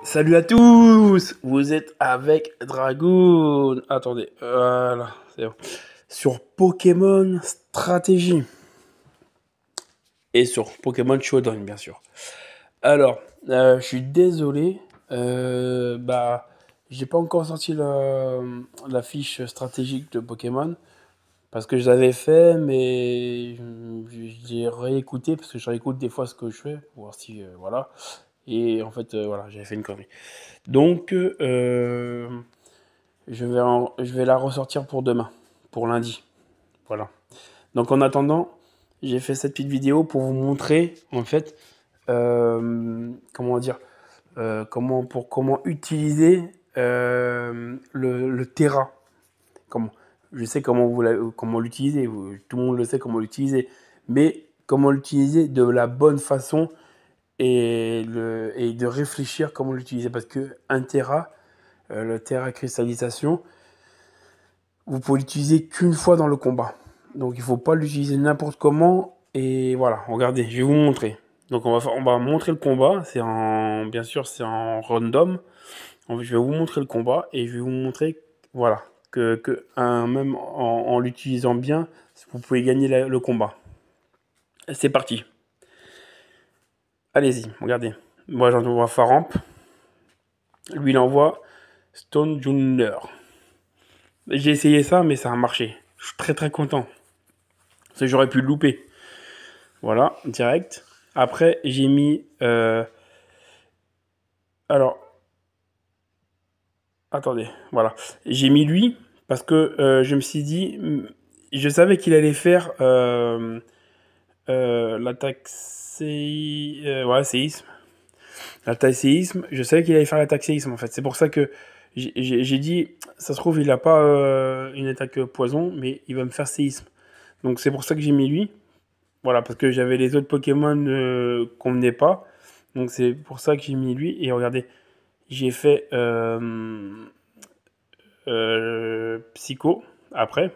Salut à tous, vous êtes avec Dragoon. Attendez, voilà, c'est bon. Sur Pokémon Stratégie et sur Pokémon Showdown, bien sûr. Alors, je suis désolé, j'ai pas encore sorti la fiche stratégique de Pokémon parce que je l'avais fait, mais j'ai réécouté parce que je réécoute des fois ce que je fais pour voir si voilà. Et en fait, voilà, j'avais fait une connerie. Donc, je vais la ressortir pour demain, pour lundi. Voilà. Donc en attendant, j'ai fait cette petite vidéo pour vous montrer en fait comment dire comment utiliser le Terra. Comment je sais comment l'utiliser, tout le monde le sait comment l'utiliser, mais comment l'utiliser de la bonne façon et de réfléchir comment l'utiliser parce que un Terra, le Terra cristallisation, vous pouvez l'utiliser qu'une fois dans le combat. Donc il ne faut pas l'utiliser n'importe comment. Et voilà, regardez, je vais vous montrer. Donc on va montrer le combat. Bien sûr, c'est en random. Je vais vous montrer le combat et je vais vous montrer, voilà, même en l'utilisant bien, vous pouvez gagner le combat. C'est parti. Allez-y, regardez. Moi j'envoie Faramp. Lui il envoie Stone Junior. J'ai essayé ça, mais ça a marché. Je suis très très content. Parce que j'aurais pu le louper. Voilà, direct. Après, j'ai mis... alors, attendez, voilà. J'ai mis lui parce que je me suis dit... Je savais qu'il allait faire l'attaque ouais, séisme. L'attaque séisme. Je savais qu'il allait faire l'attaque séisme, en fait. C'est pour ça que j'ai dit... Ça se trouve, il n'a pas une attaque poison, mais il va me faire séisme. Donc c'est pour ça que j'ai mis lui. Voilà, parce que j'avais les autres Pokémon qu'on venait pas. Donc c'est pour ça que j'ai mis lui. Et regardez, j'ai fait Psycho après.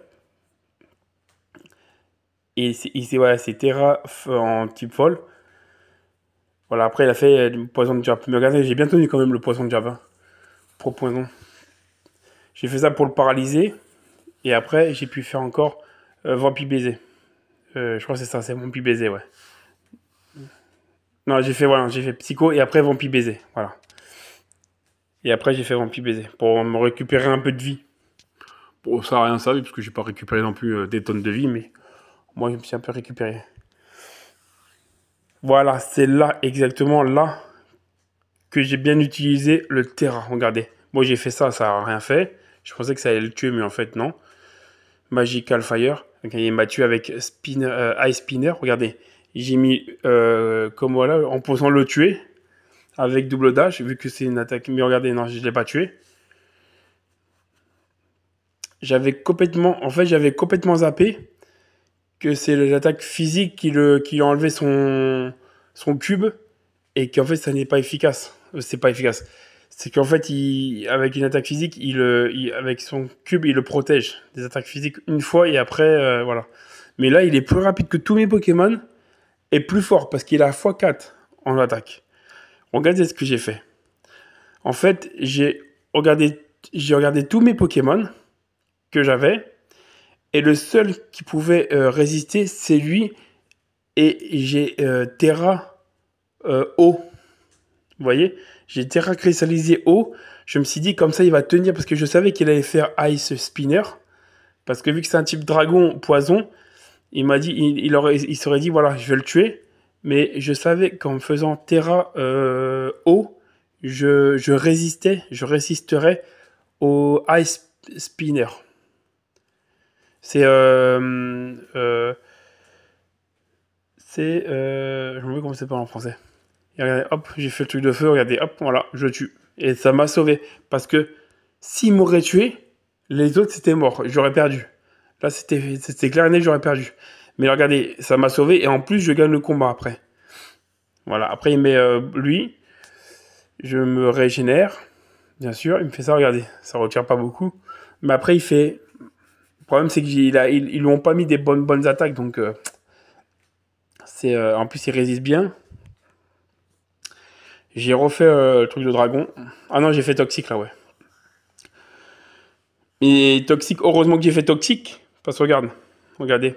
Et voilà, c'est Terra en type folle. Voilà, après il a fait poison de jab. Mais regardez, j'ai bien tenu quand même le poison de jab. Hein, pour poison. J'ai fait ça pour le paralyser. Et après, j'ai pu faire encore Vampi Baiser. Je crois que c'est ça, c'est Vampi Baiser, ouais. Non, j'ai fait Psycho et après Vampi Baiser. Voilà. Et après, j'ai fait Vampi Baiser pour me récupérer un peu de vie. Bon, ça n'a rien servi parce que j'ai pas récupéré non plus des tonnes de vie, mais moi, je me suis un peu récupéré. Voilà, c'est là, exactement là, que j'ai bien utilisé le Terra. Regardez. Moi, j'ai fait ça, ça n'a rien fait. Je pensais que ça allait le tuer, mais en fait, non. Magical Fire. Okay, il m'a tué avec Ice Spinner. Regardez. J'ai mis, comme voilà, en posant le tuer, avec double dash, vu que c'est une attaque. Mais regardez, non, je ne l'ai pas tué. J'avais complètement zappé que c'est l'attaque physique qui a enlevé son cube et qu'en fait ça n'est pas efficace. C'est pas efficace. C'est qu'en fait, avec une attaque physique, avec son cube, il le protège des attaques physiques une fois et après, voilà. Mais là, il est plus rapide que tous mes Pokémon et plus fort parce qu'il a x4 en attaque. Regardez ce que j'ai fait. En fait, j'ai regardé tous mes Pokémon que j'avais et le seul qui pouvait résister, c'est lui. Et j'ai Terra eau. Vous voyez, j'ai Terra cristallisé eau. Je me suis dit, comme ça, il va tenir. Parce que je savais qu'il allait faire Ice Spinner. Parce que vu que c'est un type dragon poison, il m'a dit, il serait dit, voilà, je vais le tuer. Mais je savais qu'en faisant Terra eau, je résisterais au Ice Spinner. C'est je me rappelle comment c'est pas en français. Et regardez, hop, j'ai fait le truc de feu, regardez, hop, voilà, je le tue. Et ça m'a sauvé. Parce que s'il m'aurait tué, les autres c'était mort, j'aurais perdu. Là c'était clair et net, j'aurais perdu. Mais regardez, ça m'a sauvé et en plus je gagne le combat après. Voilà, après il met lui, je me régénère, bien sûr, il me fait ça, regardez, ça retire pas beaucoup. Mais après il fait... Le problème c'est qu'ils lui ont pas mis des bonnes attaques, donc en plus il résiste bien. J'ai refait le truc de dragon. Ah non, j'ai fait toxique là, ouais. Mais toxique, heureusement que j'ai fait toxique. Parce que regarde, regardez.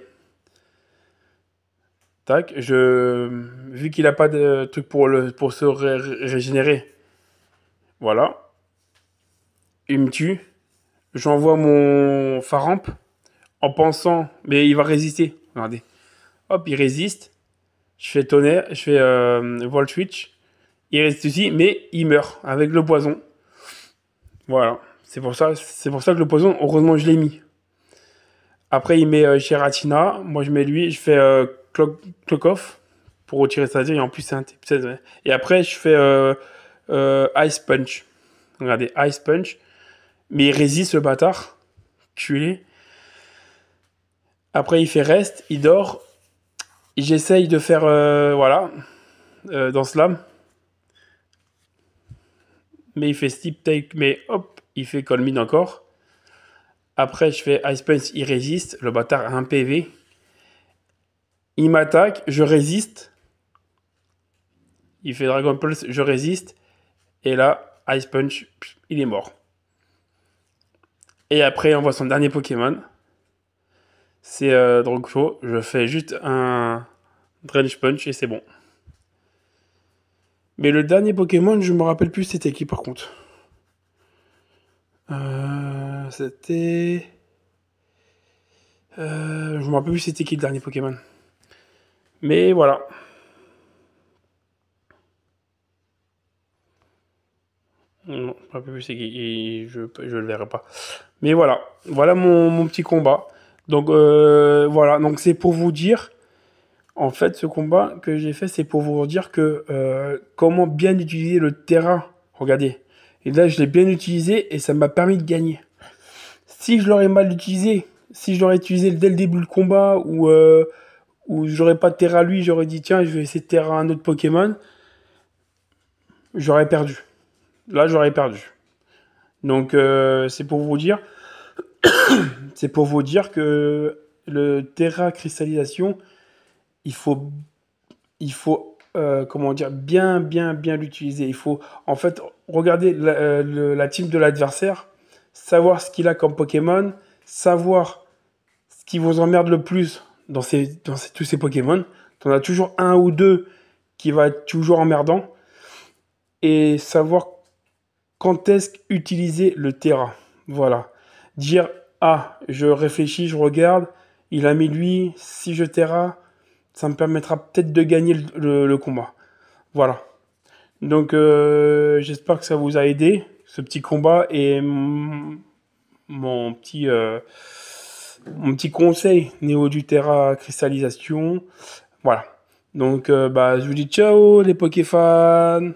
Tac, vu qu'il a pas de truc pour se régénérer, voilà. Il me tue. J'envoie mon Faramp en pensant, mais il va résister. Regardez. Hop, il résiste. Je fais tonnerre, je fais Volt Switch. Il résiste aussi, mais il meurt avec le poison. Voilà. C'est pour ça que le poison, heureusement, je l'ai mis. Après, il met Giratina. Moi, je mets lui. Je fais Clock Off pour retirer sa vie. Et en plus, c'est un type 16. Ouais. Et après, je fais Ice Punch. Regardez, Ice Punch. Mais il résiste, le bâtard. Culé. Après, il fait reste. Il dort. J'essaye de faire, voilà, dans Slam. Mais il fait Steep Take. Mais hop, il fait Colmine encore. Après, je fais Ice Punch. Il résiste. Le bâtard a un PV. Il m'attaque. Je résiste. Il fait Dragon Pulse. Je résiste. Et là, Ice Punch. Il est mort. Et après, on voit son dernier Pokémon. C'est Drogcho. Je fais juste un Drench Punch et c'est bon. Mais le dernier Pokémon, je me rappelle plus c'était qui par contre. C'était... je me rappelle plus c'était qui le dernier Pokémon. Mais voilà. Non, je me rappelle plus c'est qui. Et je le verrai pas. Mais voilà. Voilà mon petit combat. Donc voilà. Donc c'est pour vous dire... En fait, ce combat que j'ai fait, c'est pour vous dire que comment bien utiliser le terrain. Regardez. Et là, je l'ai bien utilisé et ça m'a permis de gagner. Si je l'aurais mal utilisé, si je l'aurais utilisé dès le début du combat ou j'aurais pas de terre à lui, j'aurais dit tiens, je vais essayer de terre à un autre Pokémon, j'aurais perdu. Là, j'aurais perdu. Donc, c'est pour vous dire que le Terra cristallisation, il faut comment dire, bien l'utiliser. Il faut, en fait, regarder la team de l'adversaire, savoir ce qu'il a comme Pokémon, savoir ce qui vous emmerde le plus tous ces Pokémon. T'en as toujours un ou deux qui va être toujours emmerdant. Et savoir quand est-ce qu'utiliser le Terra. Voilà. Dire, ah, je réfléchis, je regarde, il a mis lui, si je Terra, ça me permettra peut-être de gagner le combat. Voilà. Donc j'espère que ça vous a aidé, ce petit combat et mon petit conseil Néo du Terra cristallisation. Voilà. Donc je vous dis ciao les Pokéfans.